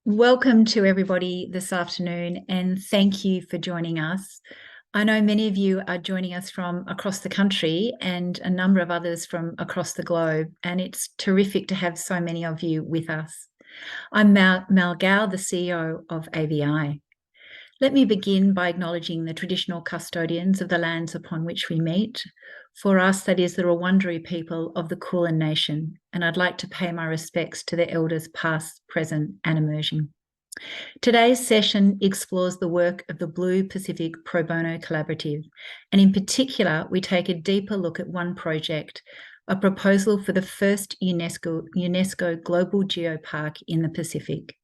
Welcome to everybody this afternoon, and thank you for joining us. I know many of you are joining us from across the country and a number of others from across the globe, and it's terrific to have so many of you with us. I'm Mel Gow, the CEO of AVI. Let me begin by acknowledging the traditional custodians of the lands upon which we meet. For us, that is the Wurundjeri people of the Kulin Nation, and I'd like to pay my respects to the elders past, present and emerging. Today's session explores the work of the Blue Pacific Pro Bono Collaborative, and in particular, we take a deeper look at one project, a proposal for the first UNESCO Global Geopark in the Pacific.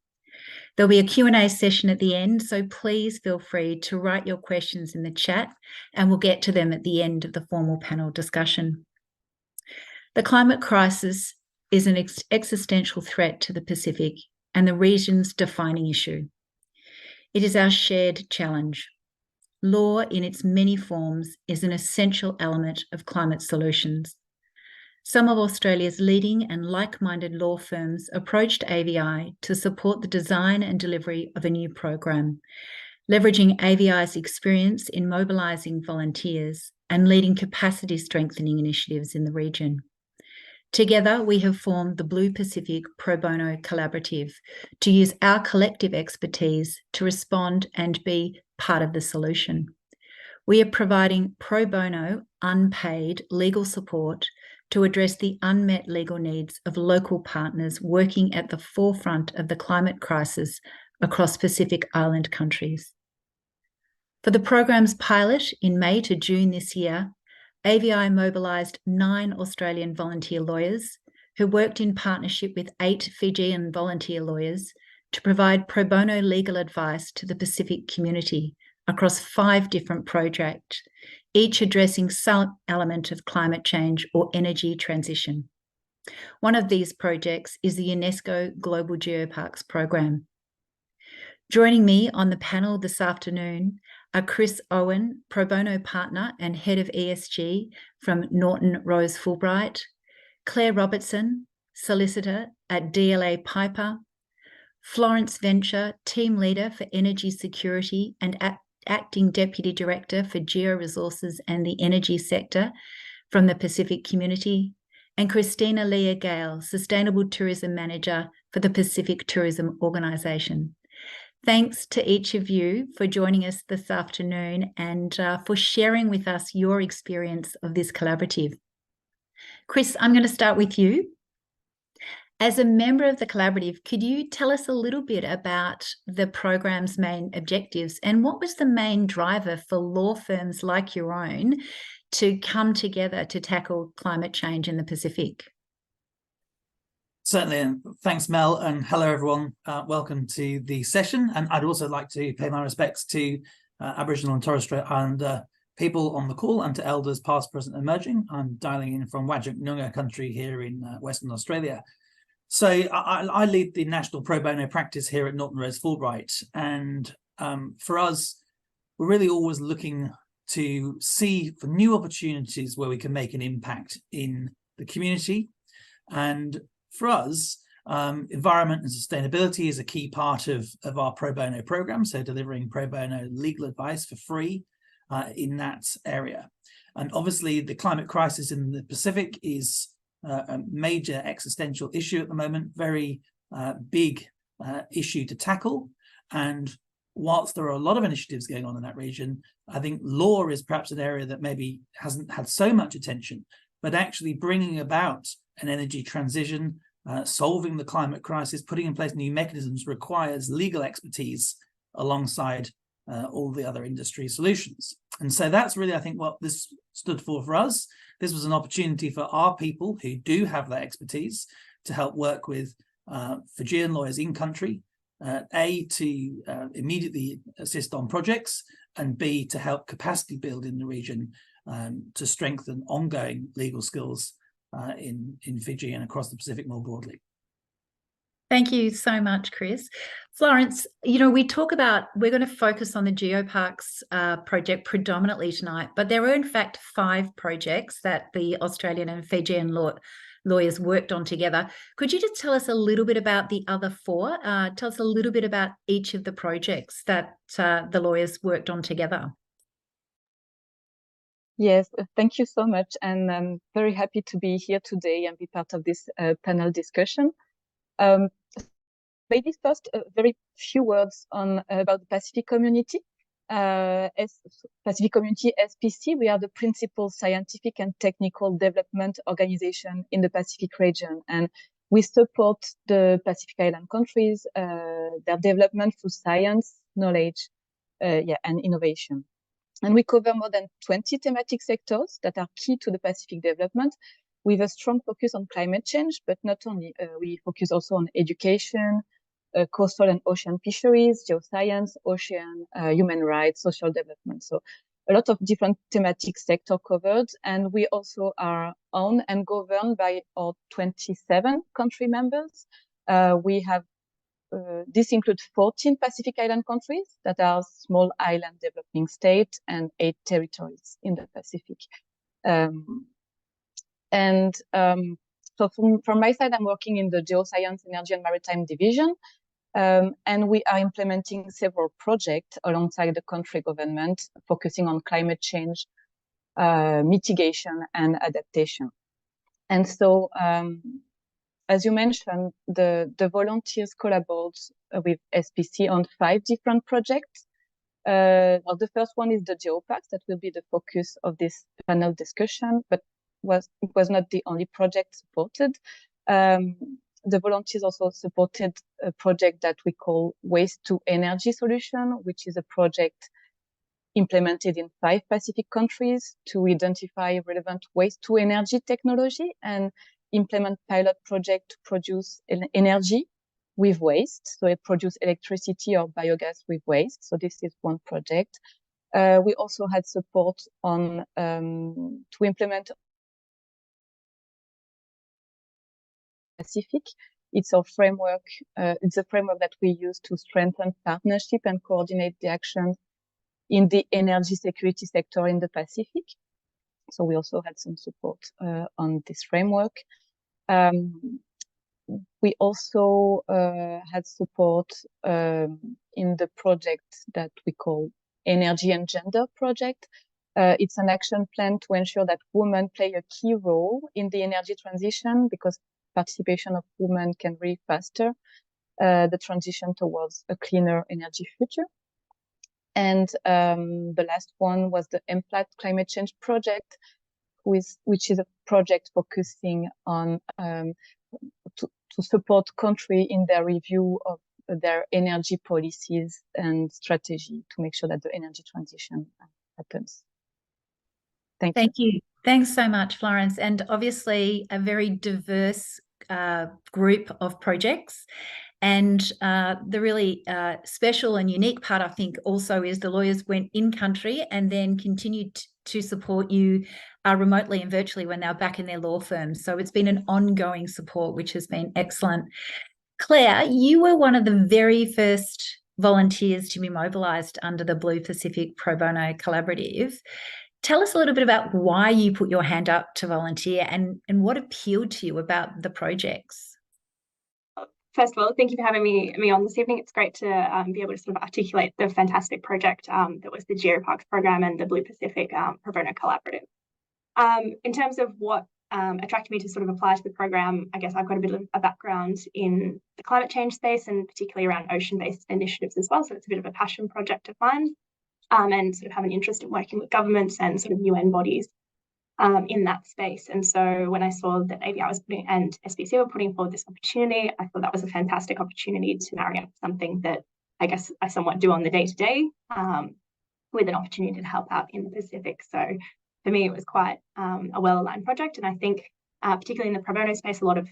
There'll be a Q&A session at the end, so please feel free to write your questions in the chat and we'll get to them at the end of the formal panel discussion. The climate crisis is an existential threat to the Pacific and the region's defining issue. It is our shared challenge. Law in its many forms is an essential element of climate solutions. Some of Australia's leading and like-minded law firms approached AVI to support the design and delivery of a new program, leveraging AVI's experience in mobilising volunteers and leading capacity strengthening initiatives in the region. Together, we have formed the Blue Pacific Pro Bono Collaborative to use our collective expertise to respond and be part of the solution. We are providing pro bono, unpaid legal support to address the unmet legal needs of local partners working at the forefront of the climate crisis across Pacific Island countries. For the program's pilot in May to June this year, AVI mobilised 9 Australian volunteer lawyers who worked in partnership with 8 Fijian volunteer lawyers to provide pro bono legal advice to the Pacific community across 5 different projects, each addressing some element of climate change or energy transition. One of these projects is the UNESCO Global Geoparks program. Joining me on the panel this afternoon are Chris Owen, Pro Bono Partner and Head of ESG from Norton Rose Fulbright, Claire Robertson, Solicitor at DLA Piper, Florence Venture, Team Leader for Energy Security and Acting Deputy Director for Georesources and the Energy Sector from the Pacific Community, and Christina Leah Gale, Sustainable Tourism Manager for the Pacific Tourism Organisation. Thanks to each of you for joining us this afternoon and for sharing with us your experience of this collaborative. Chris, I'm going to start with you. As a member of the collaborative, could you tell us a little bit about the program's main objectives and what was the main driver for law firms like your own to come together to tackle climate change in the Pacific? Certainly, and thanks, Mel, and hello, everyone. Welcome to the session. And I'd also like to pay my respects to Aboriginal and Torres Strait Islander people on the call and to elders past, present, and emerging. I'm dialing in from Whadjuk Noongar country here in Western Australia. So I lead the national pro bono practice here at Norton Rose Fulbright. And for us, we're really always looking to see for new opportunities where we can make an impact in the community. And for us, environment and sustainability is a key part of our pro bono program. So delivering pro bono legal advice for free in that area. And obviously the climate crisis in the Pacific is a major existential issue at the moment, very big issue to tackle. And whilst there are a lot of initiatives going on in that region, I think law is perhaps an area that maybe hasn't had so much attention, but actually bringing about an energy transition, solving the climate crisis, putting in place new mechanisms requires legal expertise alongside all the other industry solutions. And so that's really, I think, what this stood for us. This was an opportunity for our people who do have that expertise to help work with Fijian lawyers in country, A, to immediately assist on projects, and B, to help capacity build in the region to strengthen ongoing legal skills in Fiji and across the Pacific more broadly. Thank you so much, Chris. Florence, we talk about, we're going to focus on the Geoparks project predominantly tonight, but there are in fact 5 projects that the Australian and Fijian law lawyers worked on together. Could you just tell us a little bit about the other four? Tell us a little bit about each of the projects that the lawyers worked on together. Yes, thank you so much. And I'm very happy to be here today and be part of this panel discussion. Maybe first, a very few words on about the Pacific Community. Pacific Community SPC, we are the principal scientific and technical development organization in the Pacific region. And we support the Pacific Island countries, their development through science, knowledge, and innovation. And we cover more than 20 thematic sectors that are key to the Pacific development, with a strong focus on climate change, but not only. We focus also on education, coastal and ocean fisheries, geoscience, ocean, human rights, social development. So a lot of different thematic sector covered. And we also are owned and governed by our 27 country members. We have this includes 14 Pacific Island countries that are small island developing states and 8 territories in the Pacific. So from my side, I'm working in the Geoscience, Energy and Maritime Division. And we are implementing several projects alongside the country government, focusing on climate change, mitigation and adaptation. And so, as you mentioned, the volunteers collaborate with SPC on 5 different projects. Well, the first one is the Geoparks, that will be the focus of this panel discussion, but it was not the only project supported. The volunteers also supported a project that we call Waste to Energy Solution, which is a project implemented in 5 Pacific countries to identify relevant waste to energy technology and implement pilot project to produce energy with waste. So it produce electricity or biogas with waste. So this is one project. We also had support on to implement Pacific. It's a framework. It's a framework that we use to strengthen partnership and coordinate the actions in the energy security sector in the Pacific. So we also had some support on this framework. We also had support in the project that we call Energy and Gender Project. It's an action plan to ensure that women play a key role in the energy transition, because participation of women can really foster the transition towards a cleaner energy future. And the last one was the MPLAT Climate Change Project, which is a project focusing on to support countries in their review of their energy policies and strategy to make sure that the energy transition happens. Thank you. Thanks so much, Florence. And obviously a very diverse group of projects. And the really special and unique part, I think, also is the lawyers went in country and then continued to support you remotely and virtually when they're back in their law firms. So it's been an ongoing support, which has been excellent. Claire, you were one of the very first volunteers to be mobilised under the Blue Pacific Pro Bono Collaborative. Tell us a little bit about why you put your hand up to volunteer and what appealed to you about the projects. First of all, thank you for having me on this evening. It's great to be able to sort of articulate the fantastic project that was the Geoparks program and the Blue Pacific Pro Bono Collaborative. In terms of what attracted me to sort of apply to the program, I guess I've got a bit of a background in the climate change space and particularly around ocean-based initiatives as well. So it's a bit of a passion project of mine, and sort of have an interest in working with governments and sort of UN bodies in that space. And so when I saw that ABI was putting and SPC were putting forward this opportunity, I thought that was a fantastic opportunity to marry up something that I guess I somewhat do on the day-to-day with an opportunity to help out in the Pacific. So for me, it was quite a well-aligned project. And I think particularly in the pro bono space, a lot of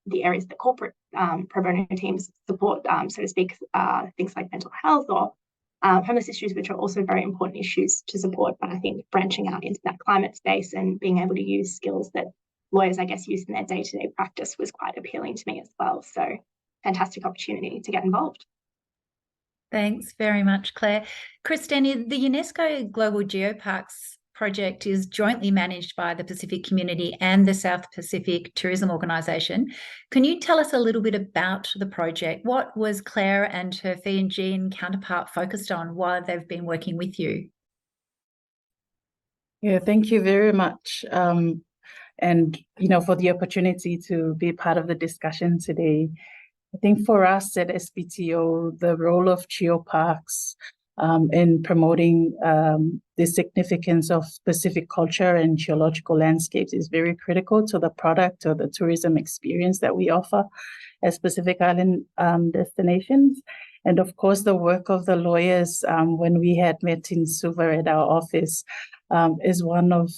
the areas that corporate pro bono teams support, so to speak, things like mental health or homeless issues, which are also very important issues to support. But I think branching out into that climate space and being able to use skills that lawyers, I guess, use in their day-to-day practice was quite appealing to me as well. So fantastic opportunity to get involved. Thanks very much, Claire. Christine, the UNESCO Global Geoparks project is jointly managed by the Pacific Community and the South Pacific Tourism Organisation. Can you tell us a little bit about the project? What was Claire and her Fijian counterpart focused on while they've been working with you? Yeah, thank you very much. And, for the opportunity to be part of the discussion today. I think for us at SPTO, the role of geoparks in promoting the significance of specific culture and geological landscapes is very critical to the product or the tourism experience that we offer as Pacific Island destinations. And of course, the work of the lawyers when we had met in Suva at our office is one of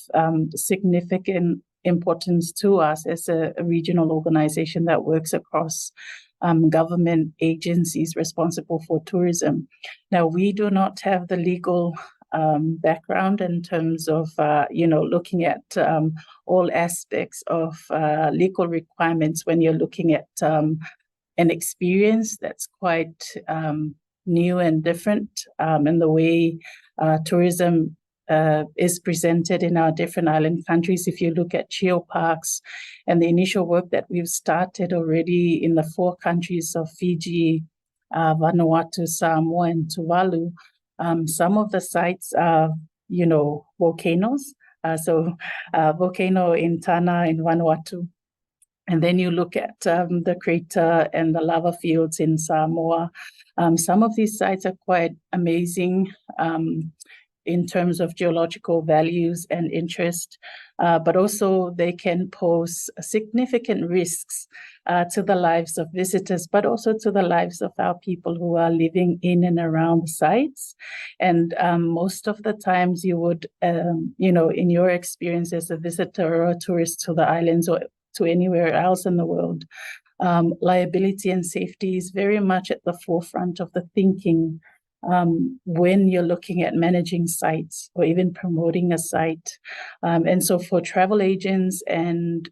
significant importance to us as a regional organization that works across government agencies responsible for tourism. Now, we do not have the legal background in terms of, looking at all aspects of legal requirements when you're looking at an experience that's quite new and different in the way tourism is presented in our different island countries. If you look at geoparks and the initial work that we've started already in the 4 countries of Fiji, Vanuatu, Samoa, and Tuvalu, some of the sites are, volcanoes. Volcano in Tana in Vanuatu. And then you look at the crater and the lava fields in Samoa. Some of these sites are quite amazing in terms of geological values and interest, but also they can pose significant risks to the lives of visitors, but also to the lives of our people who are living in and around the sites. And most of the times you would, in your experience as a visitor or a tourist to the islands or to anywhere else in the world, liability and safety is very much at the forefront of the thinking when you're looking at managing sites or even promoting a site. And so for travel agents and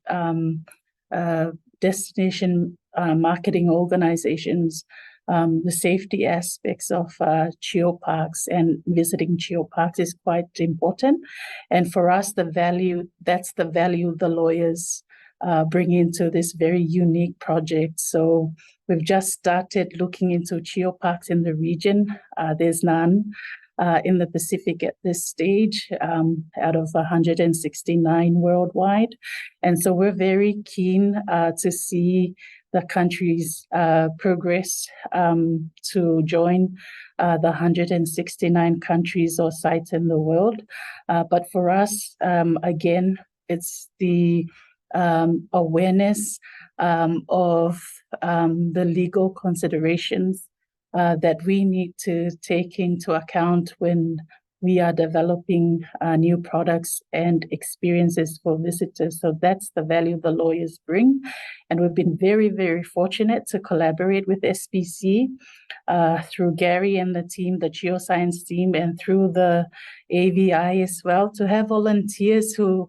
destination marketing organizations, the safety aspects of geoparks and visiting geoparks is quite important. And for us, that's the value the lawyers bring into this very unique project. So we've just started looking into geoparks in the region. There's none in the Pacific at this stage, out of 169 worldwide. And so we're very keen to see the countries progress to join the 169 countries or sites in the world. But for us, again, it's the awareness of the legal considerations that we need to take into account when we are developing new products and experiences for visitors. So that's the value the lawyers bring. And we've been very, very fortunate to collaborate with SPC through Gary and the team, the geoscience team, and through the AVI as well, to have volunteers who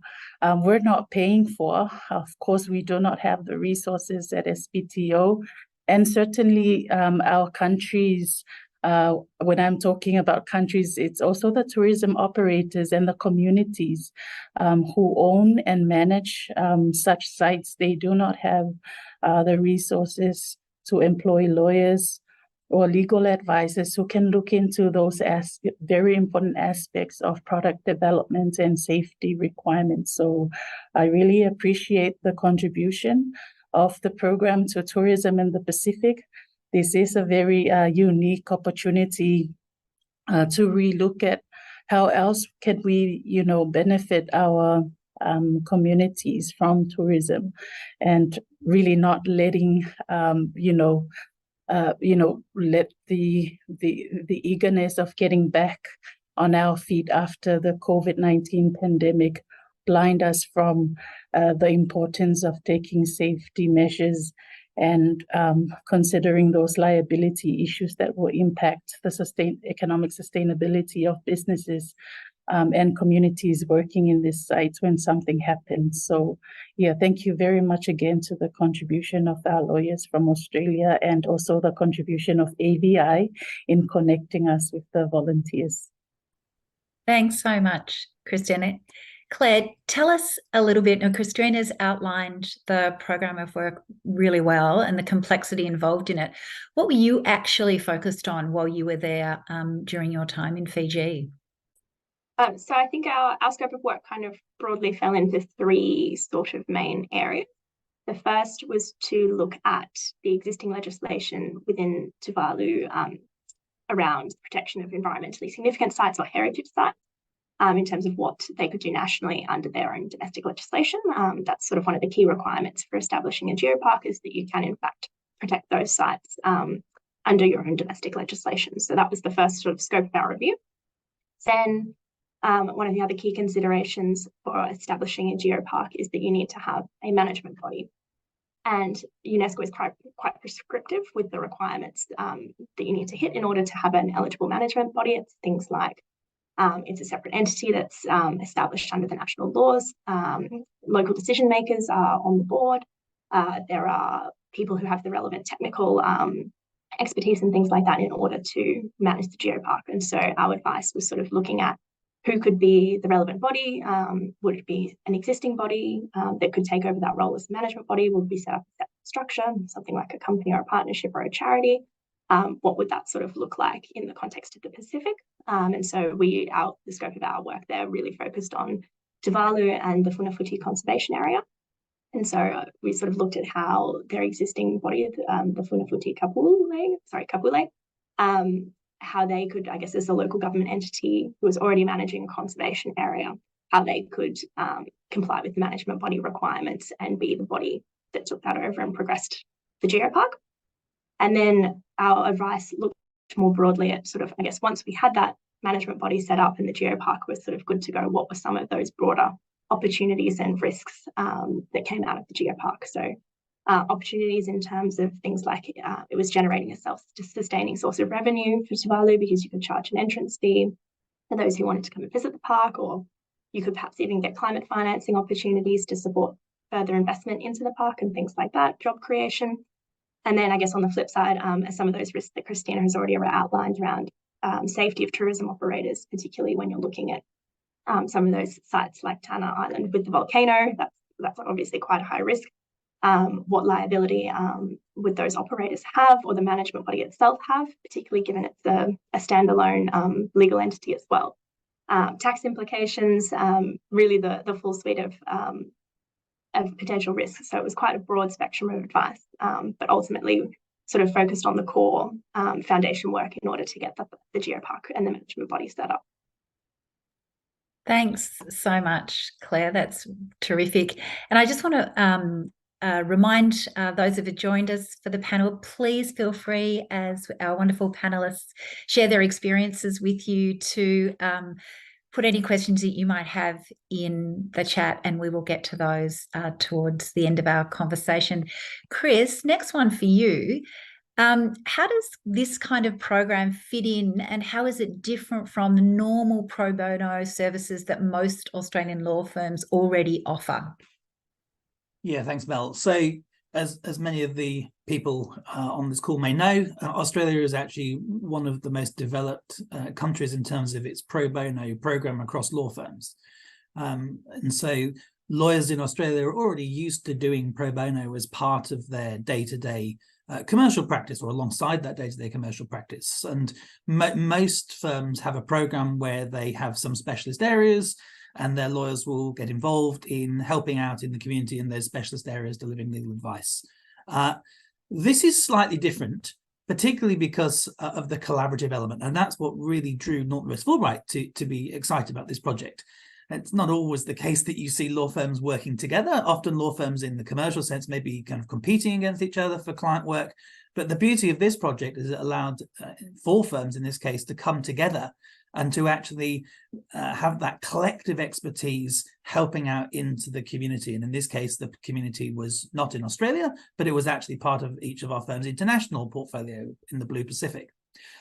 we're not paying for. Of course, we do not have the resources at SPTO. And certainly our countries, when I'm talking about countries, it's also the tourism operators and the communities who own and manage such sites. They do not have the resources to employ lawyers or legal advisors who can look into those very important aspects of product development and safety requirements. So I really appreciate the contribution of the program to tourism in the Pacific. This is a very unique opportunity to relook at how else can we, benefit our communities from tourism, and really not letting, let the eagerness of getting back on our feet after the COVID-19 pandemic blind us from the importance of taking safety measures and considering those liability issues that will impact the economic sustainability of businesses and communities working in these sites when something happens. So, thank you very much again to the contribution of our lawyers from Australia, and also the contribution of AVI in connecting us with the volunteers. Thanks so much, Christina. Claire, tell us a little bit. Now, Christina's outlined the program of work really well and the complexity involved in it. What were you actually focused on while you were there during your time in Fiji? So I think our scope of work kind of broadly fell into three sort of main areas. The first was to look at the existing legislation within Tuvalu around protection of environmentally significant sites or heritage sites in terms of what they could do nationally under their own domestic legislation. That's sort of one of the key requirements for establishing a geopark, is that you can in fact protect those sites under your own domestic legislation. So that was the first sort of scope of our review. Then one of the other key considerations for establishing a geopark is that you need to have a management body. And UNESCO is quite prescriptive with the requirements that you need to hit in order to have an eligible management body. It's things like it's a separate entity that's established under the national laws. Local decision makers are on the board. There are people who have the relevant technical expertise and things like that in order to manage the geopark. And so our advice was sort of looking at who could be the relevant body. Would it be an existing body that could take over that role as a management body? Would we set up a separate structure, something like a company or a partnership or a charity? What would that sort of look like in the context of the Pacific? And so the scope of our work there really focused on Tuvalu and the Funafuti conservation area. And so we sort of looked at how their existing body, the Funafuti Kapule, how they could, I guess, as a local government entity who was already managing a conservation area, how they could comply with the management body requirements and be the body that took that over and progressed the geopark. And then our advice looked more broadly at sort of, I guess, once we had that management body set up and the geopark was sort of good to go, what were some of those broader opportunities and risks that came out of the geopark? So opportunities in terms of things like it was generating a self-sustaining source of revenue for Tuvalu, because you could charge an entrance fee for those who wanted to come and visit the park, or you could perhaps even get climate financing opportunities to support further investment into the park and things like that, job creation. And then I guess on the flip side, some of those risks that Christina has already outlined around safety of tourism operators, particularly when you're looking at some of those sites like Tanna Island with the volcano. That's obviously quite a high risk. What liability would those operators have, or the management body itself have, particularly given it's a standalone legal entity as well. Tax implications, really the full suite of potential risks. So it was quite a broad spectrum of advice, but ultimately sort of focused on the core foundation work in order to get the geopark and the management body set up. Thanks so much, Claire. That's terrific. And I just want to remind those who have joined us for the panel, please feel free, as our wonderful panelists share their experiences with you, to put any questions that you might have in the chat, and we will get to those towards the end of our conversation. Chris, next one for you. How does this kind of program fit in, and how is it different from the normal pro bono services that most Australian law firms already offer? Yeah, thanks, Mel. So as many of the people on this call may know, Australia is actually one of the most developed countries in terms of its pro bono program across law firms. And so lawyers in Australia are already used to doing pro bono as part of their day-to-day commercial practice, or alongside that day-to-day commercial practice. And most firms have a program where they have some specialist areas, and their lawyers will get involved in helping out in the community in those specialist areas, delivering legal advice. This is slightly different, particularly because of the collaborative element. And that's what really drew Norton West Fulbright to be excited about this project. It's not always the case that you see law firms working together. Often law firms in the commercial sense may be kind of competing against each other for client work. But the beauty of this project is it allowed 4 firms in this case to come together and to actually have that collective expertise helping out into the community. And in this case, the community was not in Australia, but it was actually part of each of our firms' international portfolio in the Blue Pacific.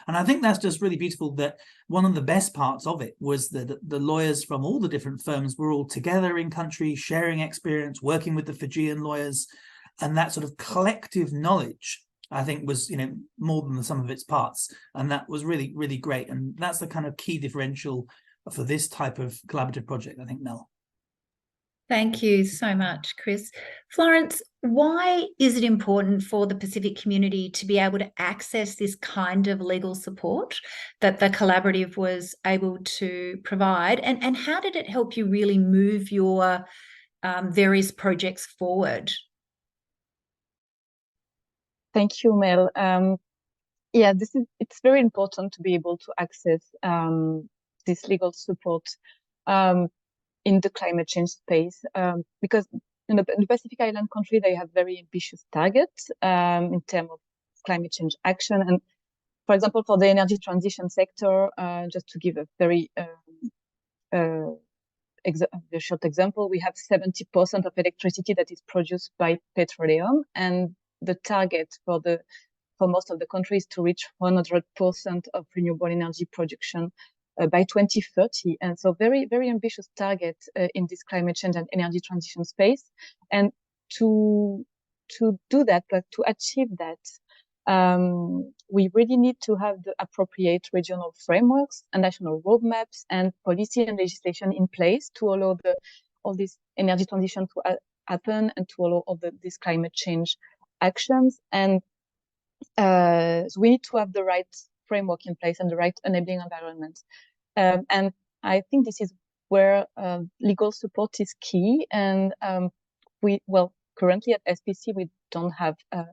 And I think that's just really beautiful, that one of the best parts of it was that the lawyers from all the different firms were all together in country, sharing experience, working with the Fijian lawyers, and that sort of collective knowledge, I think, was, more than the sum of its parts. And that was really, really great. And that's the kind of key differential for this type of collaborative project, I think, Mel. Thank you so much, Chris. Florence, why is it important for the Pacific community to be able to access this kind of legal support that the collaborative was able to provide? And how did it help you really move your various projects forward? Thank you, Mel. Yeah, it's very important to be able to access this legal support in the climate change space, because in the Pacific Island country, they have very ambitious targets in terms of climate change action. And for example, for the energy transition sector, just to give a very short example, we have 70% of electricity that is produced by petroleum, and the target for most of the countries to reach 100% of renewable energy production by 2030. And so very, very ambitious target in this climate change and energy transition space. And to do that, but to achieve that, we really need to have the appropriate regional frameworks and national roadmaps and policy and legislation in place to allow all this energy transition to happen and to allow all these climate change actions. And so we need to have the right framework in place and the right enabling environment. And I think this is where legal support is key. And currently at SPC, we don't have a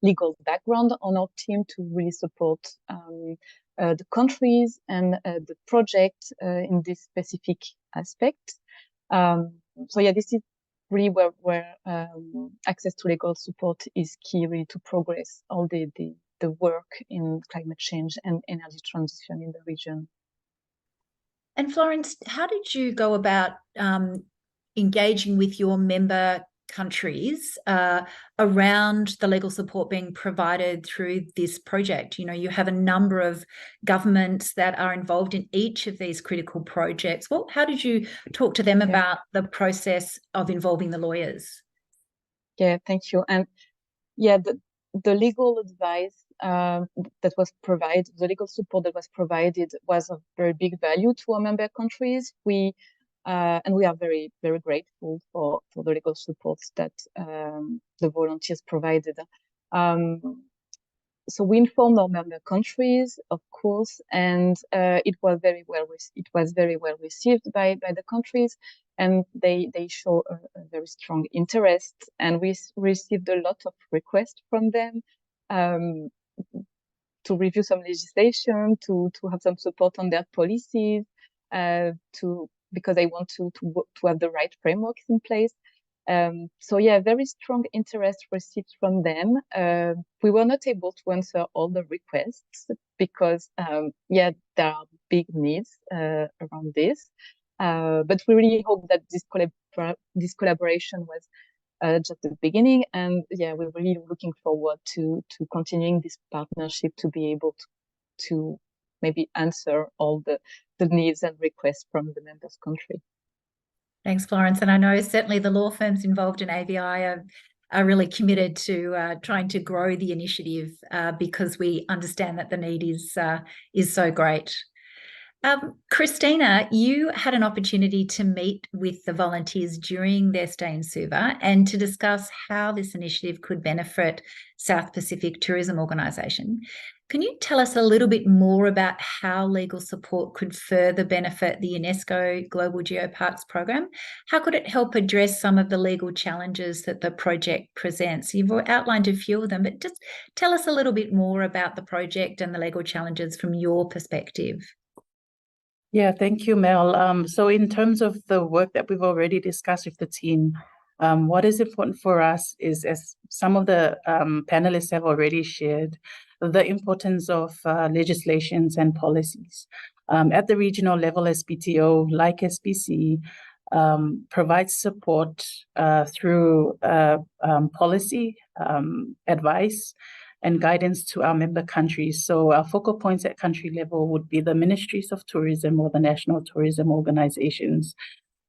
legal background on our team to really support the countries and the project in this specific aspect. So yeah, this is really where access to legal support is key, really, to progress all the work in climate change and energy transition in the region. And Florence, how did you go about engaging with your member countries around the legal support being provided through this project? You know, you have a number of governments that are involved in each of these critical projects. Well, how did you talk to them about the process of involving the lawyers? Yeah, thank you. And yeah, the legal advice that was provided, the legal support that was provided was of very big value to our member countries. And we are very, very grateful for the legal support that the volunteers provided. So we informed our member countries, of course, and it was very well received by the countries, and they show a very strong interest. And we received a lot of requests from them to review some legislation, to have some support on their policies, because they want to have the right frameworks in place. So yeah, very strong interest received from them. We were not able to answer all the requests because there are big needs around this. But we really hope that this collaboration was just the beginning, and yeah, we're really looking forward to continuing this partnership to be able to maybe answer all the needs and requests from the members' country. Thanks, Florence. And I know certainly the law firms involved in AVI are really committed to trying to grow the initiative because we understand that the need is so great. Christina, you had an opportunity to meet with the volunteers during their stay in Suva and to discuss how this initiative could benefit South Pacific Tourism Organisation. Can you tell us a little bit more about how legal support could further benefit the UNESCO Global Geoparks program? How could it help address some of the legal challenges that the project presents? You've outlined a few of them, but just tell us a little bit more about the project and the legal challenges from your perspective. Yeah, thank you, Mel. So in terms of the work that we've already discussed with the team, what is important for us is, as some of the panelists have already shared, the importance of legislations and policies. At the regional level, SPTO, like SPC, provides support through policy advice and guidance to our member countries. So our focal points at country level would be the ministries of tourism or the national tourism organizations.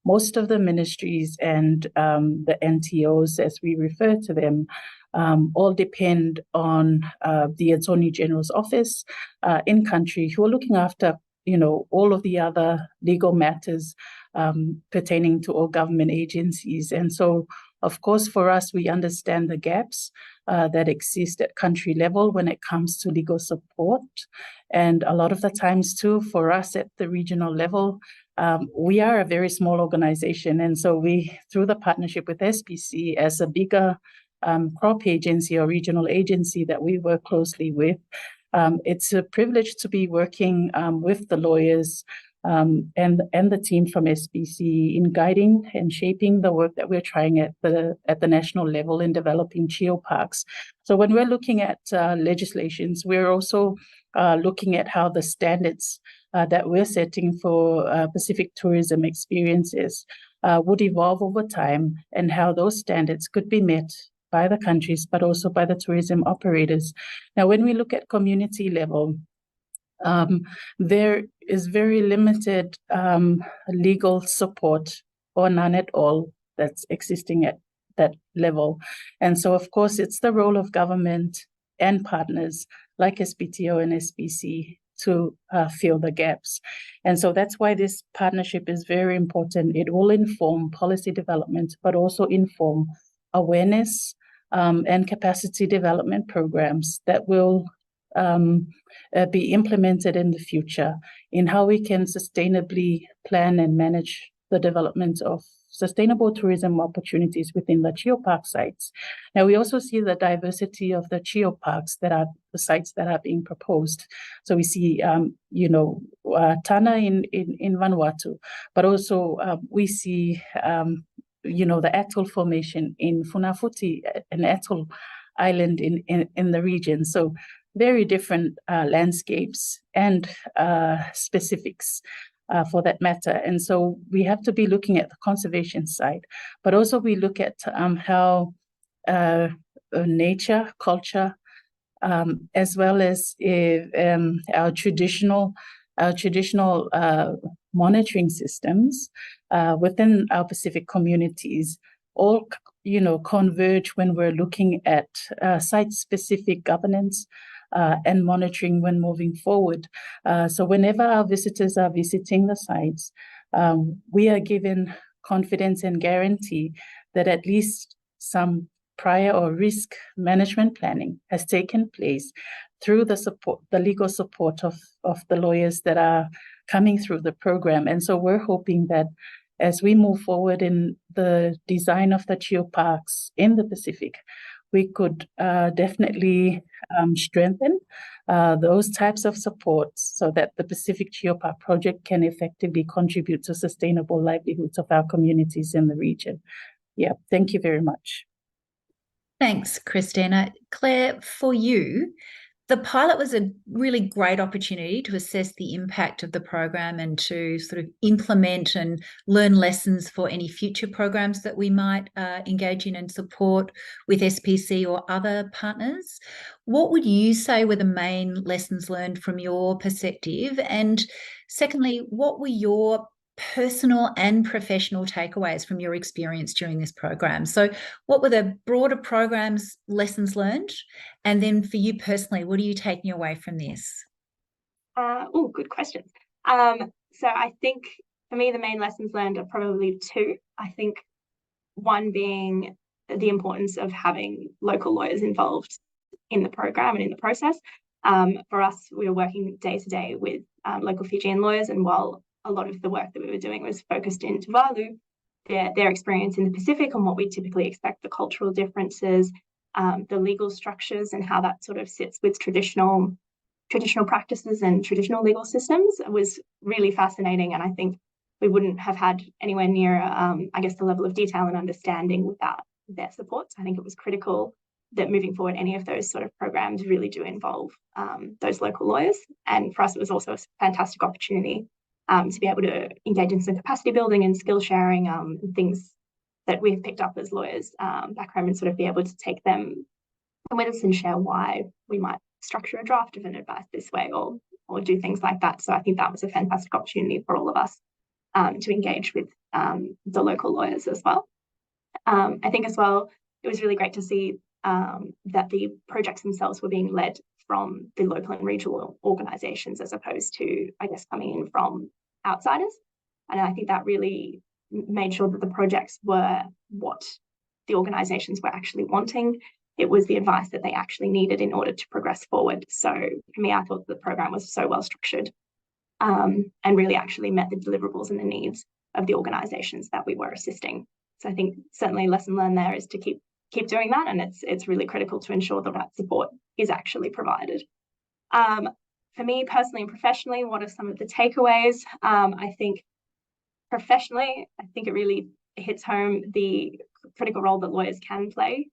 Most of the ministries and the NTOs, as we refer to them, all depend on the Attorney General's office in country, who are looking after all of the other legal matters pertaining to all government agencies. And so, of course, for us, we understand the gaps that exist at country level when it comes to legal support. And a lot of the times, too, for us at the regional level, we are a very small organization. And so we, through the partnership with SPC as a bigger crop agency or regional agency that we work closely with, it's a privilege to be working with the lawyers and the team from SPC in guiding and shaping the work that we're trying at the national level in developing geoparks. So when we're looking at legislations, we're also looking at how the standards that we're setting for Pacific tourism experiences would evolve over time, and how those standards could be met by the countries, but also by the tourism operators. Now, when we look at community level, there is very limited legal support, or none at all, that's existing at that level. And so, of course, it's the role of government and partners like SPTO and SPC to fill the gaps. And so that's why this partnership is very important. It will inform policy development, but also inform awareness and capacity development programs that will be implemented in the future in how we can sustainably plan and manage the development of sustainable tourism opportunities within the geopark sites. Now, we also see the diversity of the geoparks that are the sites that are being proposed. So we see, Tana in Vanuatu, but also we see, the atoll formation in Funafuti, an atoll island in the region. So very different landscapes and specifics for that matter. And so we have to be looking at the conservation side, but also we look at how nature, culture, as well as our traditional monitoring systems within our Pacific communities all converge when we're looking at site-specific governance and monitoring when moving forward. So whenever our visitors are visiting the sites, we are given confidence and guarantee that at least some prior or risk management planning has taken place through the legal support of the lawyers that are coming through the program. And so we're hoping that as we move forward in the design of the geoparks in the Pacific, we could definitely strengthen those types of supports so that the Pacific Geopark project can effectively contribute to sustainable livelihoods of our communities in the region. Yeah, thank you very much. Thanks, Christina. Claire, for you, the pilot was a really great opportunity to assess the impact of the program and to sort of implement and learn lessons for any future programs that we might engage in and support with SPC or other partners. What would you say were the main lessons learned from your perspective? And secondly, what were your personal and professional takeaways from your experience during this program? So what were the broader programs lessons learned? And then for you personally, what are you taking away from this? Good questions. So I think for me, the main lessons learned are probably two. I think one being the importance of having local lawyers involved in the program and in the process. For us, we were working day to day with local Fijian lawyers, and while a lot of the work that we were doing was focused in Tuvalu, their experience in the Pacific and what we typically expect, the cultural differences, the legal structures and how that sort of sits with traditional practices and traditional legal systems was really fascinating. And I think we wouldn't have had anywhere near, the level of detail and understanding without their support. So I think it was critical that moving forward, any of those sort of programs really do involve those local lawyers. And for us, it was also a fantastic opportunity to be able to engage in some capacity building and skill sharing, things that we've picked up as lawyers back home, and sort of be able to take them with us and share why we might structure a draft of an advice this way or do things like that. So I think that was a fantastic opportunity for all of us to engage with the local lawyers as well. I think as well, it was really great to see that the projects themselves were being led from the local and regional organisations as opposed to, I guess, coming in from outsiders. And I think that really made sure that the projects were what the organisations were actually wanting. It was the advice that they actually needed in order to progress forward. So for me, I thought the program was so well structured and really actually met the deliverables and the needs of the organisations that we were assisting. So I think certainly lesson learned there is to keep doing that, and it's really critical to ensure that that support is actually provided. For me personally and professionally, what are some of the takeaways? I think professionally, I think it really hits home the critical role that lawyers can play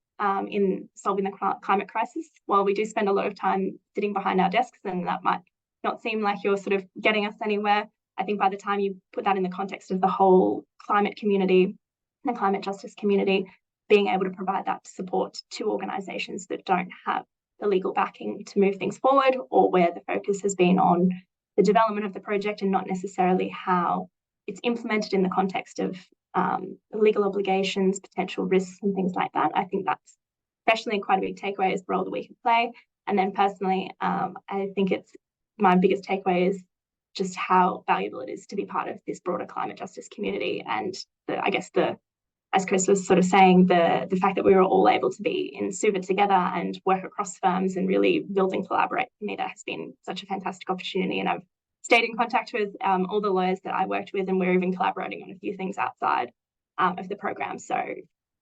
in solving the climate crisis. While we do spend a lot of time sitting behind our desks, and that might not seem like you're sort of getting us anywhere, I think by the time you put that in the context of the whole climate community, the climate justice community, being able to provide that support to organisations that don't have the legal backing to move things forward, or where the focus has been on the development of the project and not necessarily how it's implemented in the context of legal obligations, potential risks and things like that. I think that's especially quite a big takeaway is the role that we can play. And then personally, I think it's my biggest takeaway is just how valuable it is to be part of this broader climate justice community. And as Chris was sort of saying, the fact that we were all able to be in Suva together and work across firms and really build and collaborate, for me, that has been such a fantastic opportunity. And I've stayed in contact with all the lawyers that I worked with, and we're even collaborating on a few things outside of the program. So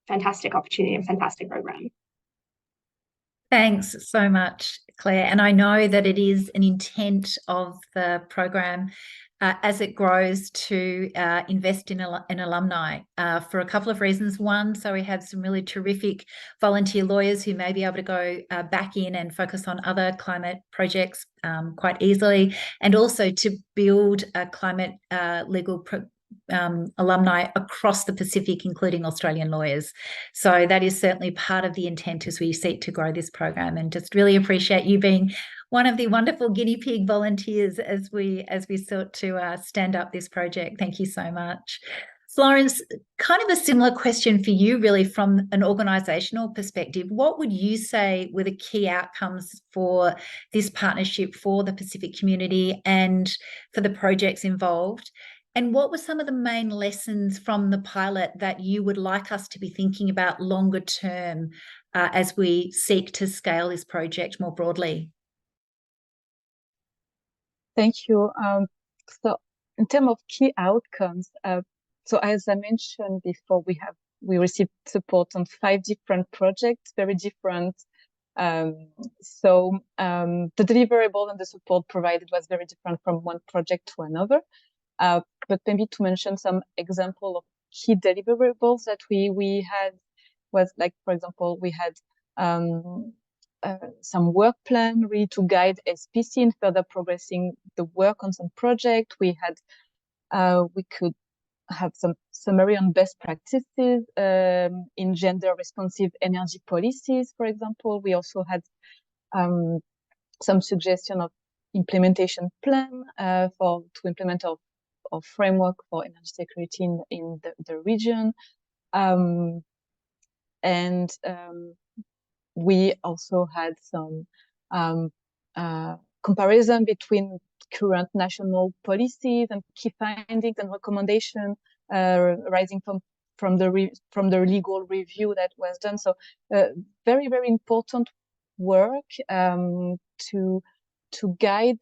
fantastic opportunity and fantastic program. Thanks so much, Claire. And I know that it is an intent of the program as it grows to invest in alumni for a couple of reasons. One, so we have some really terrific volunteer lawyers who may be able to go back in and focus on other climate projects quite easily, and also to build a climate legal alumni across the Pacific, including Australian lawyers. So that is certainly part of the intent as we seek to grow this program, and just really appreciate you being one of the wonderful guinea pig volunteers as we sought to stand up this project. Thank you so much. Florence, kind of a similar question for you, really, from an organisational perspective. What would you say were the key outcomes for this partnership for the Pacific community and for the projects involved? And what were some of the main lessons from the pilot that you would like us to be thinking about longer term as we seek to scale this project more broadly? Thank you. So in terms of key outcomes, so as I mentioned before, we received support on 5 different projects, very different. So the deliverable and the support provided was very different from one project to another. But maybe to mention some example of key deliverables that we had was, like, for example, we had some work plan really to guide SPC in further progressing the work on some project. We could have some summary on best practices in gender responsive energy policies, for example. We also had some suggestion of implementation plan to implement our framework for energy security in the region. We also had some comparison between current national policies and key findings and recommendations arising from the legal review that was done. So very, very important work to guide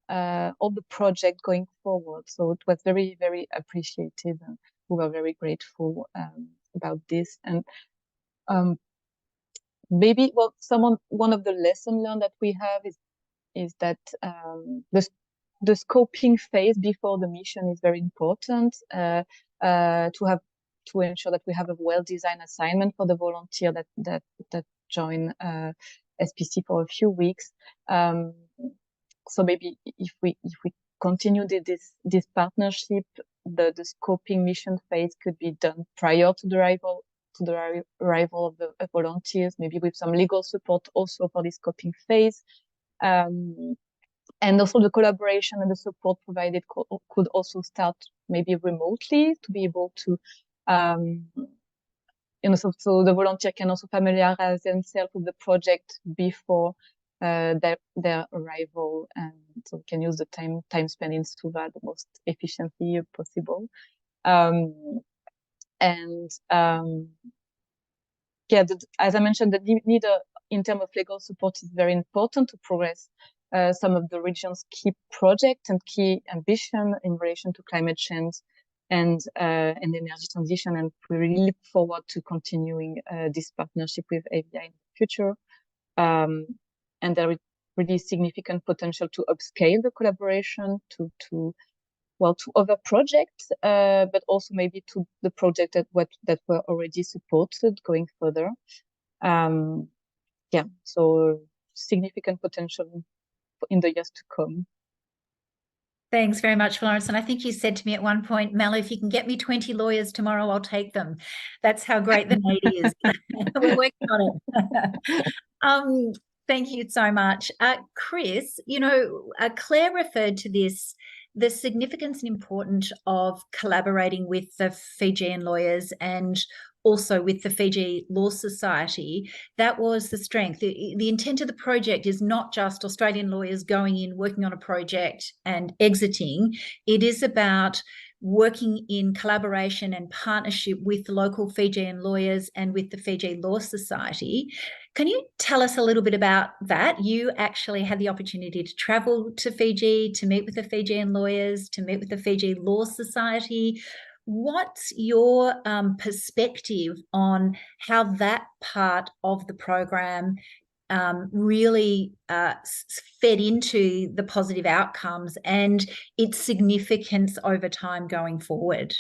all the project going forward. So it was very, very appreciated, and we were very grateful about this. And maybe, well, one of the lessons learned that we have is that the scoping phase before the mission is very important to ensure that we have a well-designed assignment for the volunteer that join SPC for a few weeks. So maybe if we continue this partnership, the scoping mission phase could be done prior to the arrival of the volunteers, maybe with some legal support also for this scoping phase. And also the collaboration and the support provided could also start maybe remotely to be able to, so the volunteer can also familiarize themselves with the project before their arrival, and so we can use the time spent in Suva the most efficiently possible. As I mentioned, the need in terms of legal support is very important to progress some of the region's key projects and key ambition in relation to climate change and energy transition. And we really look forward to continuing this partnership with AVI in the future. And there is really significant potential to upscale the collaboration to other projects, but also maybe to the project that were already supported going further. So significant potential in the years to come. Thanks very much, Florence. And I think you said to me at one point, Mel, if you can get me 20 lawyers tomorrow, I'll take them. That's how great the need is. We're working on it. Thank you so much. Chris, Claire referred to this, the significance and importance of collaborating with the Fijian lawyers and also with the Fiji Law Society. That was the strength. The intent of the project is not just Australian lawyers going in, working on a project and exiting. It is about working in collaboration and partnership with local Fijian lawyers and with the Fiji Law Society. Can you tell us a little bit about that? You actually had the opportunity to travel to Fiji, to meet with the Fijian lawyers, to meet with the Fiji Law Society. What's your perspective on how that part of the program really fed into the positive outcomes and its significance over time going forward?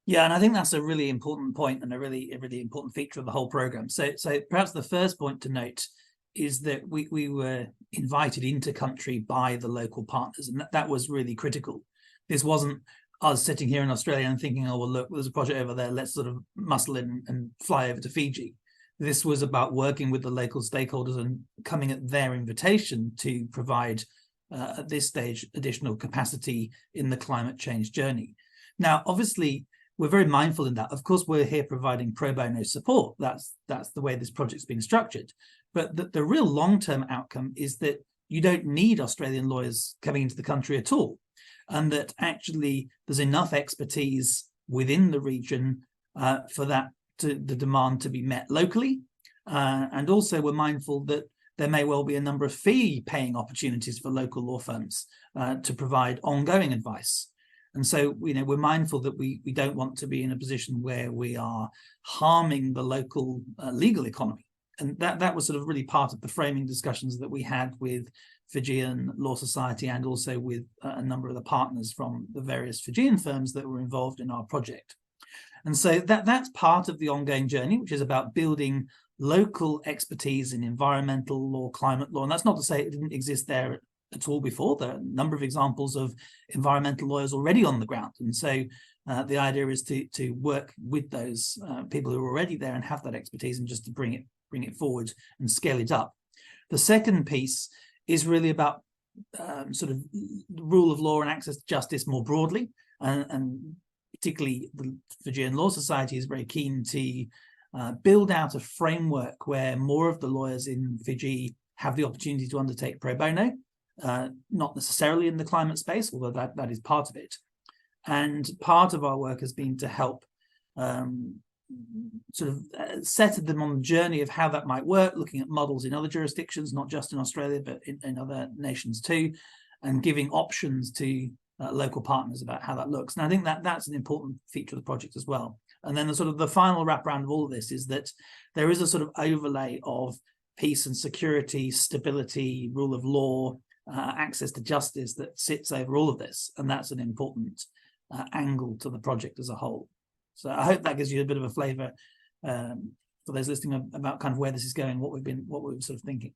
Yeah, and I think that's a really important point and a really important feature of the whole program. So perhaps the first point to note is that we were invited into country by the local partners, and that was really critical. This wasn't us sitting here in Australia and thinking, oh, well, look, there's a project over there, let's sort of muscle in and fly over to Fiji. This was about working with the local stakeholders and coming at their invitation to provide, at this stage, additional capacity in the climate change journey. Now, obviously, we're very mindful in that. Of course, we're here providing pro bono support. That's the way this project's been structured. But the real long-term outcome is that you don't need Australian lawyers coming into the country at all, and that actually there's enough expertise within the region for that the demand to be met locally. And also we're mindful that there may well be a number of fee-paying opportunities for local law firms to provide ongoing advice. And so, we're mindful that we don't want to be in a position where we are harming the local legal economy. And that was sort of really part of the framing discussions that we had with Fijian Law Society and also with a number of the partners from the various Fijian firms that were involved in our project. And so that's part of the ongoing journey, which is about building local expertise in environmental law, climate law. And that's not to say it didn't exist there at all before. There are a number of examples of environmental lawyers already on the ground. And so the idea is to work with those people who are already there and have that expertise and just to bring it forward and scale it up. The second piece is really about sort of the rule of law and access to justice more broadly. And particularly the Fijian Law Society is very keen to build out a framework where more of the lawyers in Fiji have the opportunity to undertake pro bono, not necessarily in the climate space, although that is part of it. And part of our work has been to help sort of set them on the journey of how that might work, looking at models in other jurisdictions, not just in Australia, but in other nations too, and giving options to local partners about how that looks. And I think that's an important feature of the project as well. And then the final wraparound of all of this is that there is a sort of overlay of peace and security, stability, rule of law, access to justice that sits over all of this. And that's an important angle to the project as a whole. So I hope that gives you a bit of a flavour for those listening about kind of where this is going, what we're sort of thinking.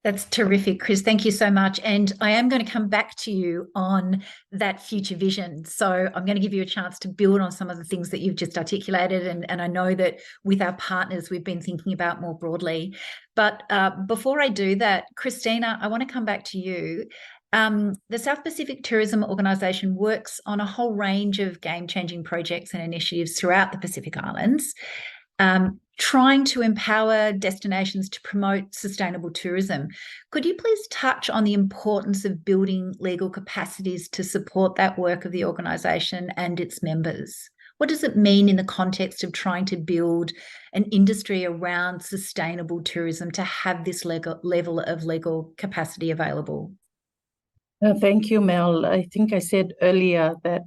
That's terrific, Chris. Thank you so much. And I am going to come back to you on that future vision. So I'm going to give you a chance to build on some of the things that you've just articulated. And I know that with our partners, we've been thinking about more broadly. But before I do that, Christina, I want to come back to you. The South Pacific Tourism Organisation works on a whole range of game-changing projects and initiatives throughout the Pacific Islands. trying to empower destinations to promote sustainable tourism. Could you please touch on the importance of building legal capacities to support that work of the organisation and its members? What does it mean in the context of trying to build an industry around sustainable tourism to have this level of legal capacity available? Thank you, Mel. I think I said earlier that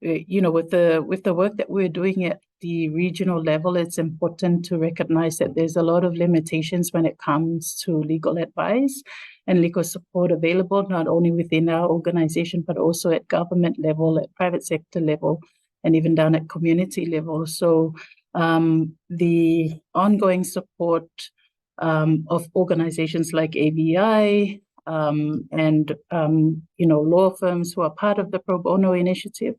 with the work that we're doing at the regional level, it's important to recognize that there's a lot of limitations when it comes to legal advice and legal support available, not only within our organization, but also at government level, at private sector level, and even down at community level. So the ongoing support of organizations like ABI and law firms who are part of the Pro Bono initiative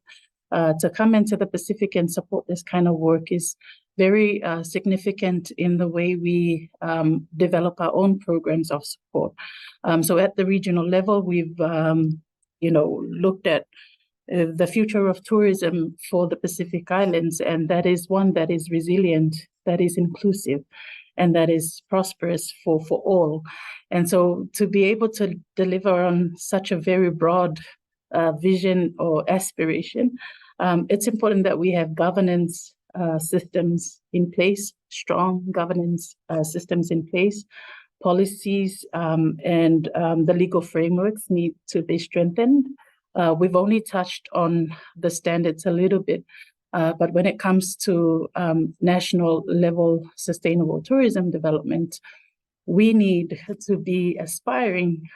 to come into the Pacific and support this kind of work is very significant in the way we develop our own programs of support. So at the regional level, we've looked at the future of tourism for the Pacific Islands, and that is one that is resilient, that is inclusive, and that is prosperous for all. And so to be able to deliver on such a very broad vision or aspiration, it's important that we have governance systems in place, strong governance systems in place. Policies and the legal frameworks need to be strengthened. We've only touched on the standards a little bit, but when it comes to national level sustainable tourism development, we need to be aspiring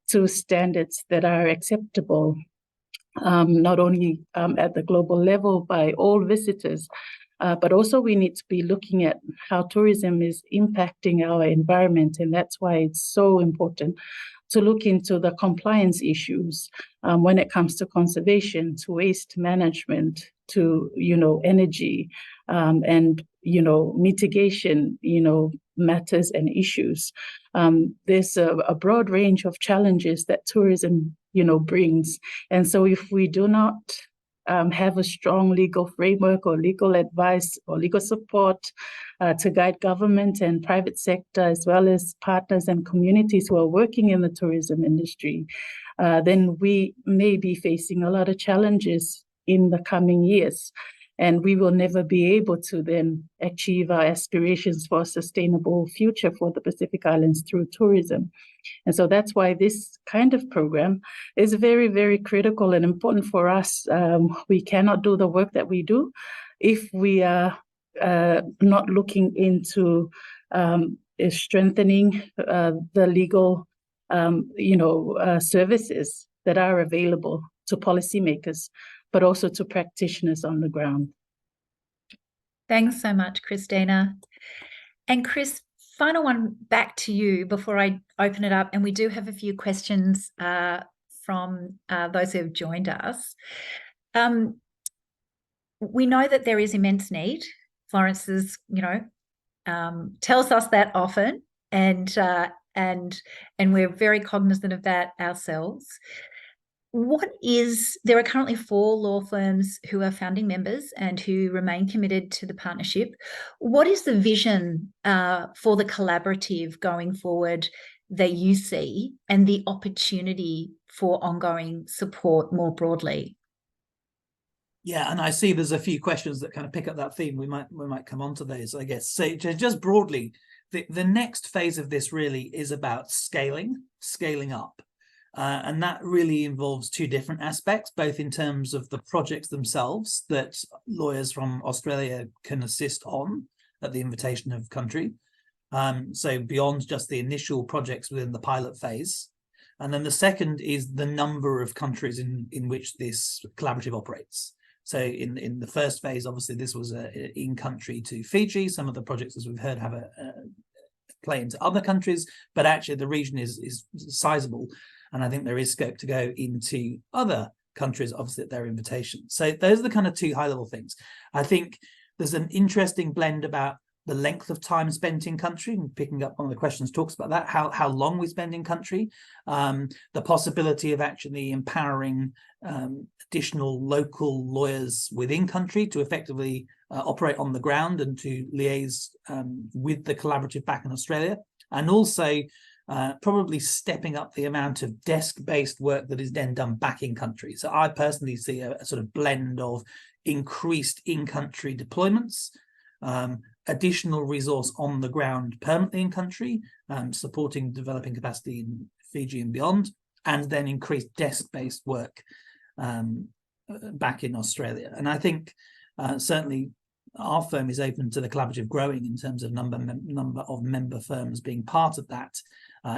to standards that are acceptable, not only at the global level by all visitors, but also we need to be looking at how tourism is impacting our environment. And that's why it's so important to look into the compliance issues when it comes to conservation, to waste management, to energy and mitigation matters and issues. There's a broad range of challenges that tourism brings, and so if we do not have a strong legal framework or legal advice or legal support to guide government and private sector, as well as partners and communities who are working in the tourism industry, then we may be facing a lot of challenges in the coming years. And we will never be able to then achieve our aspirations for a sustainable future for the Pacific Islands through tourism. And so that's why this kind of program is very, very critical and important for us. We cannot do the work that we do if we are not looking into strengthening the legal services that are available to policymakers, but also to practitioners on the ground. Thanks so much, Christina. And Chris, final one back to you before I open it up. And we do have a few questions from those who have joined us. We know that there is immense need. Florence is, tells us that often, and we're very cognizant of that ourselves. There are currently 4 law firms who are founding members and who remain committed to the partnership. What is the vision for the collaborative going forward that you see, and the opportunity for ongoing support more broadly? Yeah, and I see there's a few questions that kind of pick up that theme. We might come on to those, I guess. So just broadly, the next phase of this really is about scaling up. And that really involves 2 different aspects, both in terms of the projects themselves that lawyers from Australia can assist on at the invitation of country. So beyond just the initial projects within the pilot phase. And then the second is the number of countries in which this collaborative operates. So in the first phase, obviously, this was in-country to Fiji. Some of the projects, as we've heard, have a play into other countries, but actually the region is sizable. And I think there is scope to go into other countries, obviously, at their invitation. So those are the kind of 2 high-level things. I think there's an interesting blend about the length of time spent in country, and picking up one of the questions talks about that, how long we spend in country, the possibility of actually empowering additional local lawyers within country to effectively operate on the ground and to liaise with the collaborative back in Australia, and also probably stepping up the amount of desk-based work that is then done back in country. So I personally see a sort of blend of increased in-country deployments, additional resource on the ground permanently in country, supporting developing capacity in Fiji and beyond, and then increased desk-based work back in Australia. And I think certainly our firm is open to the collaborative growing in terms of number of member firms being part of that,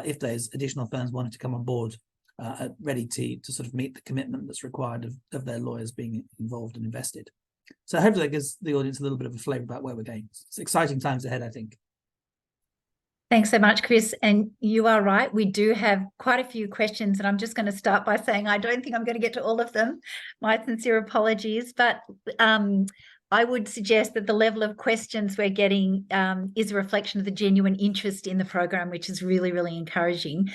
if there's additional firms wanting to come on board, ready to sort of meet the commitment that's required of their lawyers being involved and invested. So hopefully that gives the audience a little bit of a flavour about where we're going. It's exciting times ahead, I think. Thanks so much, Chris. And you are right. We do have quite a few questions, and I'm just going to start by saying I don't think I'm going to get to all of them. My sincere apologies. But I would suggest that the level of questions we're getting is a reflection of the genuine interest in the program, which is really, really encouraging.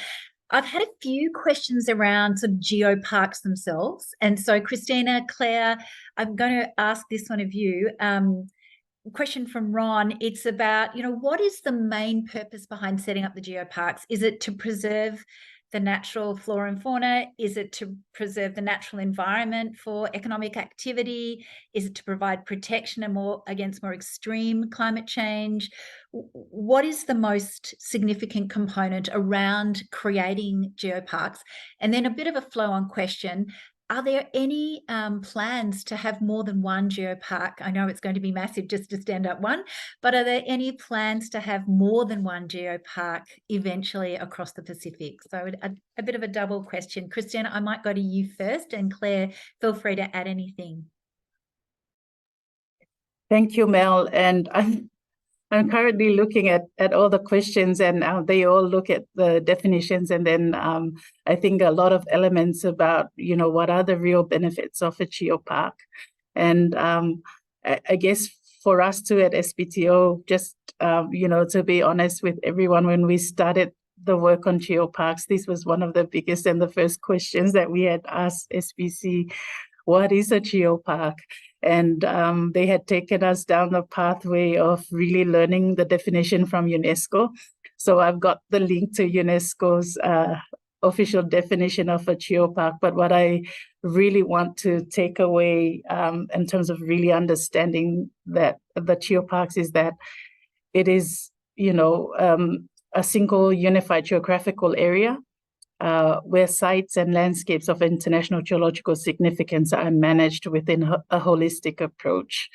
I've had a few questions around sort of geoparks themselves. And so, Christina, Claire, I'm going to ask this one of you. Question from Ron. It's about, what is the main purpose behind setting up the geoparks? Is it to preserve the natural flora and fauna? Is it to preserve the natural environment for economic activity? Is it to provide protection against more extreme climate change? What is the most significant component around creating geoparks? And then a bit of a flow-on question. Are there any plans to have more than one geopark? I know it's going to be massive just to stand up one, but are there any plans to have more than one geopark eventually across the Pacific? So a bit of a double question. Christina, I might go to you first, and Claire, feel free to add anything. Thank you, Mel. And I'm currently looking at all the questions, and they all look at the definitions, and then I think a lot of elements about, what are the real benefits of a geopark. And I guess for us too at SPTO, just, to be honest with everyone, when we started the work on geoparks, this was one of the biggest and the first questions that we had asked SPC. What is a geopark? And they had taken us down the pathway of really learning the definition from UNESCO. So I've got the link to UNESCO's official definition of a geopark. But what I really want to take away in terms of really understanding that the geoparks is that it is, a single unified geographical area where sites and landscapes of international geological significance are managed within a holistic approach.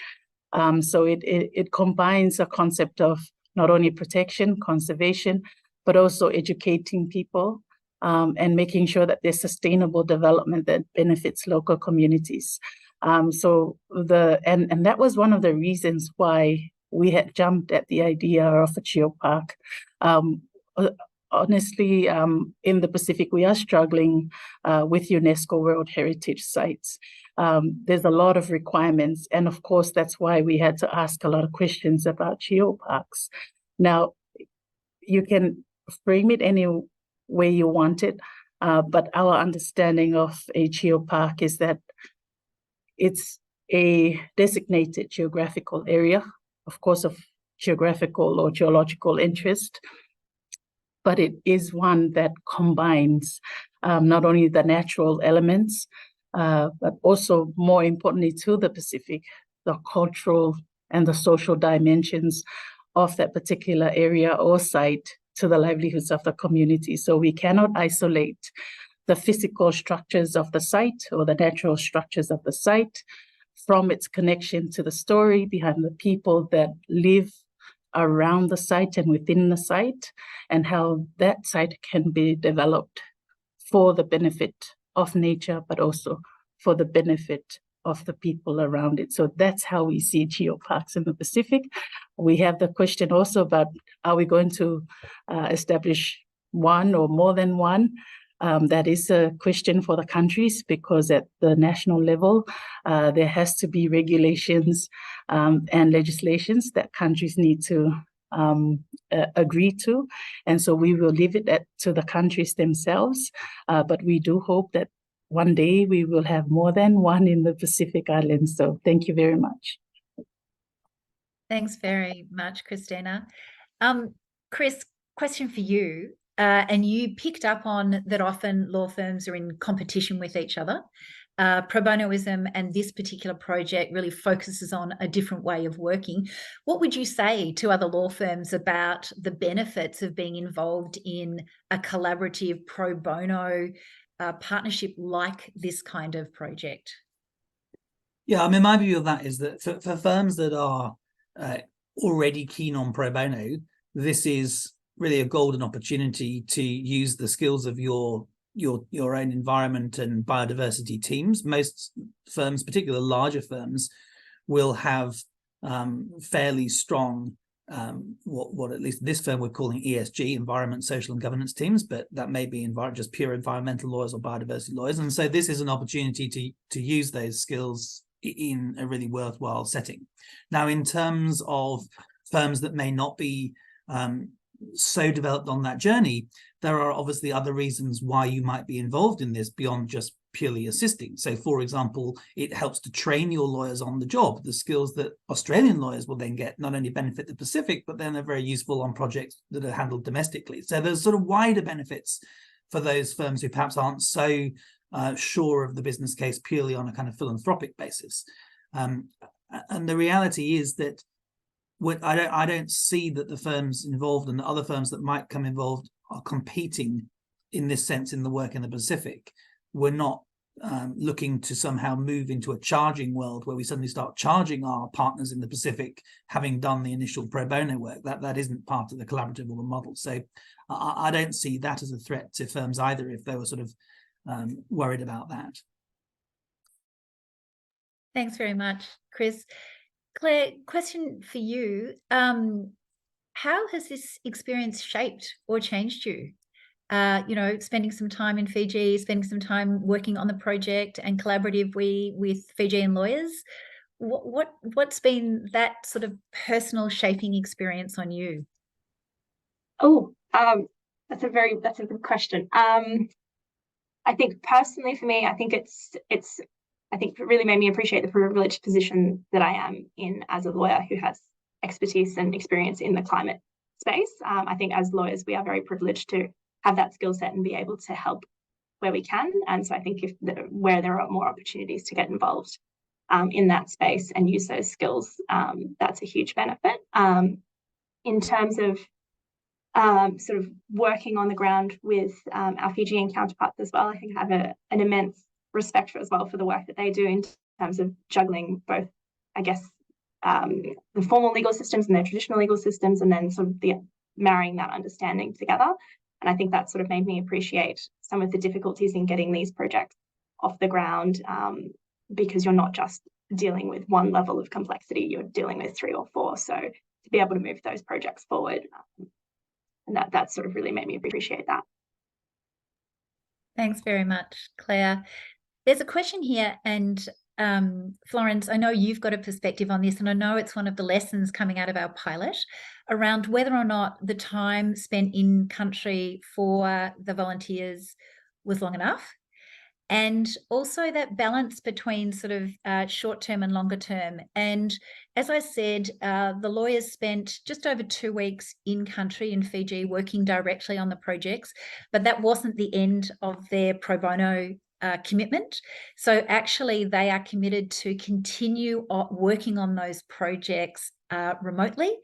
So it combines a concept of not only protection, conservation, but also educating people and making sure that there's sustainable development that benefits local communities. And that was one of the reasons why we had jumped at the idea of a geopark. Honestly, in the Pacific, we are struggling with UNESCO World Heritage Sites. There's a lot of requirements. And of course, that's why we had to ask a lot of questions about geoparks. Now, you can frame it any way you want it, but our understanding of a geopark is that it's a designated geographical area, of course, of geographical or geological interest, but it is one that combines not only the natural elements, but also, more importantly to the Pacific, the cultural and the social dimensions of that particular area or site to the livelihoods of the community. So we cannot isolate the physical structures of the site or the natural structures of the site from its connection to the story behind the people that live around the site and within the site, and how that site can be developed for the benefit of nature, but also for the benefit of the people around it. So that's how we see geoparks in the Pacific. We have the question also about, are we going to establish one or more than one? That is a question for the countries, because at the national level, there has to be regulations and legislations that countries need to agree to. And so we will leave it to the countries themselves. But we do hope that one day we will have more than one in the Pacific Islands. So thank you very much. Thanks very much, Christina. Chris, question for you. And you picked up on that often law firms are in competition with each other. Pro bonoism and this particular project really focuses on a different way of working. What would you say to other law firms about the benefits of being involved in a collaborative pro bono partnership like this kind of project? Yeah, I mean, my view of that is that for firms that are already keen on pro bono, this is really a golden opportunity to use the skills of your own environment and biodiversity teams. Most firms, particularly larger firms, will have fairly strong what at least this firm we're calling ESG, environment, social and governance teams, but that may be just pure environmental lawyers or biodiversity lawyers. And so this is an opportunity to use those skills in a really worthwhile setting. Now, in terms of firms that may not be so developed on that journey, there are obviously other reasons why you might be involved in this beyond just purely assisting. So, for example, it helps to train your lawyers on the job. The skills that Australian lawyers will then get not only benefit the Pacific, but then they're very useful on projects that are handled domestically. So there's sort of wider benefits for those firms who perhaps aren't so sure of the business case purely on a kind of philanthropic basis. And the reality is that I don't see that the firms involved and the other firms that might come involved are competing in this sense in the work in the Pacific. We're not looking to somehow move into a charging world where we suddenly start charging our partners in the Pacific, having done the initial pro bono work. That isn't part of the collaborative or the model. So I don't see that as a threat to firms either, if they were sort of worried about that. Thanks very much, Chris. Claire, question for you. How has this experience shaped or changed you? Spending some time in Fiji, spending some time working on the project and collaboratively with Fijian lawyers. What's been that sort of personal shaping experience on you? That's a good question. I think personally for me, I think it really made me appreciate the privileged position that I am in as a lawyer who has expertise and experience in the climate space. I think as lawyers, we are very privileged to have that skill set and be able to help where we can. And so I think where there are more opportunities to get involved in that space and use those skills, that's a huge benefit. In terms of sort of working on the ground with our Fijian counterparts as well, I think I have an immense respect for as well for the work that they do in terms of juggling both, I guess, the formal legal systems and their traditional legal systems, and then sort of marrying that understanding together. And I think that sort of made me appreciate some of the difficulties in getting these projects off the ground, because you're not just dealing with one level of complexity, you're dealing with 3 or 4. So to be able to move those projects forward, and that sort of really made me appreciate that. Thanks very much, Claire. There's a question here, and Florence, I know you've got a perspective on this, and I know it's one of the lessons coming out of our pilot around whether or not the time spent in country for the volunteers was long enough, and also that balance between sort of short-term and longer term. And as I said, the lawyers spent just over 2 weeks in country in Fiji working directly on the projects, but that wasn't the end of their pro bono commitment. So actually they are committed to continue working on those projects remotely,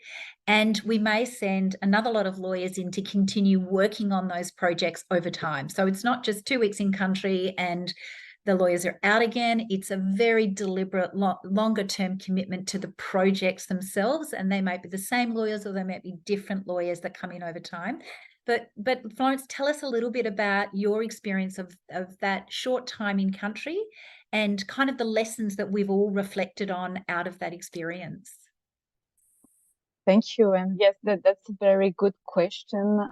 and we may send another lot of lawyers in to continue working on those projects over time. So it's not just 2 weeks in country and the lawyers are out again. It's a very deliberate longer term commitment to the projects themselves, and they might be the same lawyers or they might be different lawyers that come in over time. But Florence, tell us a little bit about your experience of that short time in country and kind of the lessons that we've all reflected on out of that experience. Thank you. And yes, that's a very good question.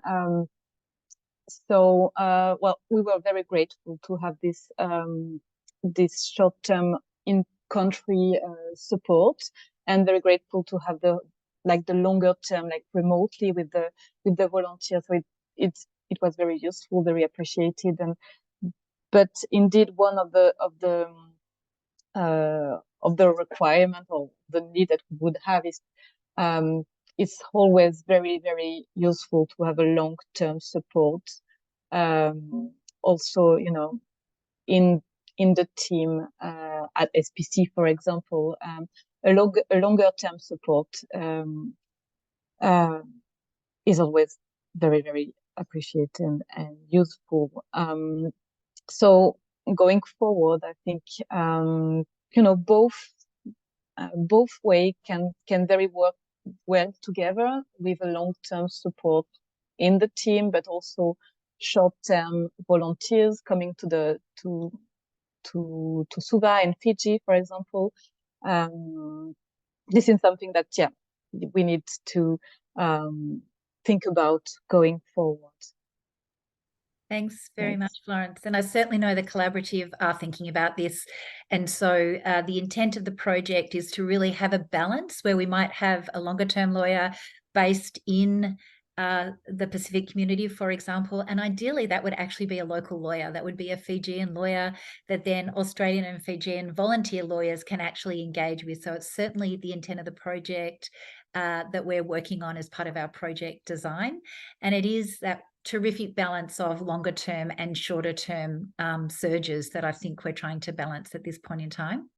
So, well, we were very grateful to have this this short-term in-country support, and very grateful to have the longer term, like remotely with the volunteers. So it was very useful, very appreciated, but indeed one of the requirement or the need that we would have is it's always very, very useful to have a long-term support. Also, you know, in the team at SPC, for example, a longer-term support is always very, very appreciated and useful. So going forward, I think you know, both ways can very work well together, with a long-term support in the team, but also short-term volunteers coming to Suva and Fiji, for example. This is something that we need to think about going forward. Thanks very much, Florence. And I certainly know the collaborative are thinking about this. And so the intent of the project is to really have a balance where we might have a longer term lawyer based in the Pacific community, for example. And ideally, that would actually be a local lawyer. That would be a Fijian lawyer that then Australian and Fijian volunteer lawyers can actually engage with. So it's certainly the intent of the project that we're working on as part of our project design. And it is that terrific balance of longer term and shorter term surges that I think we're trying to balance at this point in time.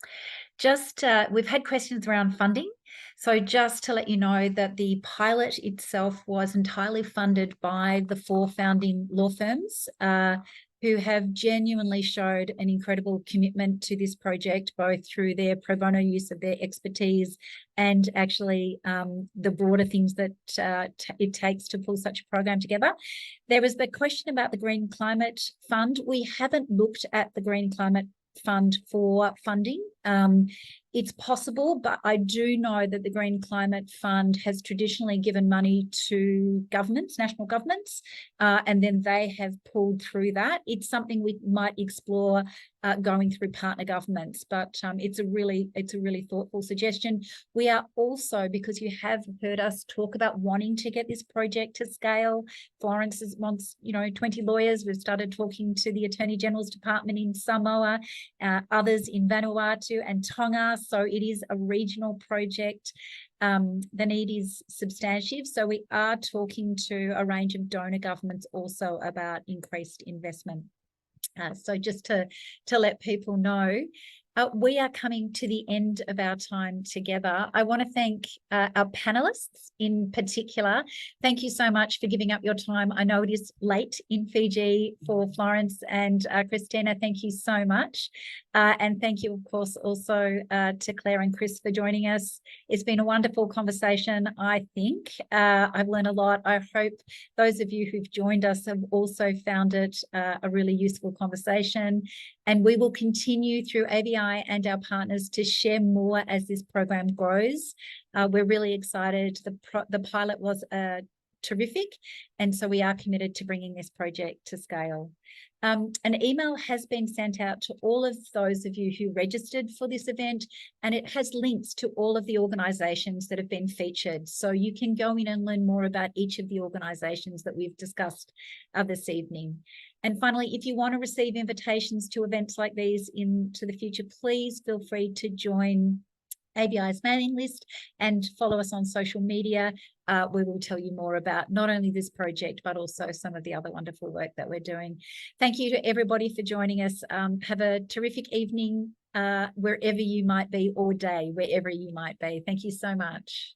Just we've had questions around funding. So just to let you know that the pilot itself was entirely funded by the 4 founding law firms who have genuinely showed an incredible commitment to this project, both through their pro bono use of their expertise and actually the broader things that it takes to pull such a program together. There was the question about the Green Climate Fund. We haven't looked at the Green Climate Fund for funding. It's possible, but I do know that the Green Climate Fund has traditionally given money to governments, national governments, and then they have pulled through that. It's something we might explore going through partner governments, but it's a really thoughtful suggestion. We are also, because you have heard us talk about wanting to get this project to scale. Florence wants, 20 lawyers. We've started talking to the Attorney General's Department in Samoa, others in Vanuatu and Tonga. So it is a regional project. The need is substantive. So we are talking to a range of donor governments also about increased investment. So just to let people know, we are coming to the end of our time together. I want to thank our panelists in particular. Thank you so much for giving up your time. I know it is late in Fiji for Florence and Christina. Thank you so much. And thank you, of course, also to Claire and Chris for joining us. It's been a wonderful conversation, I think. I've learned a lot. I hope those of you who've joined us have also found it a really useful conversation. And we will continue through ABI and our partners to share more as this program grows. We're really excited. The pilot was terrific, and so we are committed to bringing this project to scale. An email has been sent out to all of those of you who registered for this event, and it has links to all of the organisations that have been featured. So you can go in and learn more about each of the organisations that we've discussed this evening. And finally, if you want to receive invitations to events like these into the future, please feel free to join ABI's mailing list and follow us on social media. We will tell you more about not only this project, but also some of the other wonderful work that we're doing. Thank you to everybody for joining us. Have a terrific evening wherever you might be, or day, wherever you might be. Thank you so much.